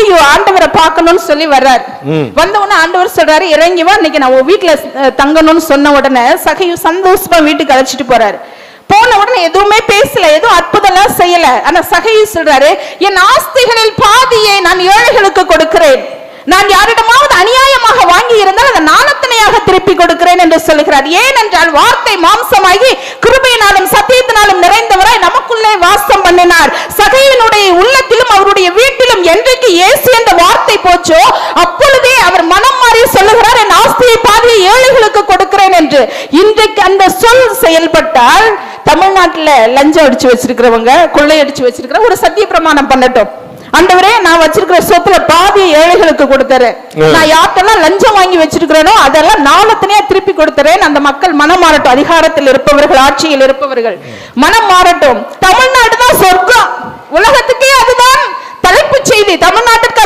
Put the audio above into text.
சகேயு ஆண்டவரை பார்க்கணும்னு சொல்லி வர்றாரு. வந்த உடனே ஆண்டவர் சொல்றாரு, இறங்கி வா, இன்னைக்கு நான் வீட்டுல தங்கணும்னு சொன்ன உடனே சகேயு சந்தோஷமா வீட்டுக்கு அழைச்சிட்டு போறாரு. போன உடனே எதுவுமே பேசல, எதுவும் அற்புதம் செய்யல. ஆனா சகேயு சொல்றாரு, என் ஆஸ்திகளில் பாதியை நான் ஏழைகளுக்கு கொடுக்கிறேன், நான் யாரிடமாவது அநியாயமாக வாங்கி இருந்தால் அதை நாணத்தனையாக திருப்பி கொடுக்கிறேன் என்று சொல்லுகிறார். ஏனென்றால் வார்த்தை மாம்சமாகி கிருபையினாலும் சத்தியத்தினாலும் நிறைந்தவராய் நமக்குள்ளே வாசம் பண்ணினார். சகேயுவினுடைய உள்ளத்திலும் அவருடைய வீட்டிலும் என்றைக்கு இயேசு என்ற வார்த்தை போச்சோ அப்பொழுதே அவர் மனம் மாறி சொல்லுகிறார், என் ஆஸ்தியை பாதியை ஏழைகளுக்கு கொடுக்கிறேன் என்று. இன்றைக்கு அந்த சொல் செயல்பட்டால் தமிழ்நாட்டில் லஞ்சம் அடிச்சு வச்சிருக்கிறவங்க, கொள்ளையடிச்சு வச்சிருக்கிற ஒரு சத்திய பிரமாணம் பண்ணட்டும். ஆண்டவரே, நான் வச்சிருக்கிற சொத்துல பாதி ஏழைகளுக்கு கொடுத்துறேன், நான் யார்ட்டெல்லாம் லஞ்சம் வாங்கி வச்சிருக்கிறேனோ அதெல்லாம் நாளத்தனையா திருப்பி கொடுத்துறேன். அந்த மக்கள் மனம் மாறட்டும். அதிகாரத்தில் இருப்பவர்கள், ஆட்சியில் இருப்பவர்கள் மனம் மாறட்டும். தமிழ்நாடு தான் சொர்க்கம், உலகத்துக்கே அதுதான் தலைப்பு செய்தி. தமிழ்நாட்டுக்கு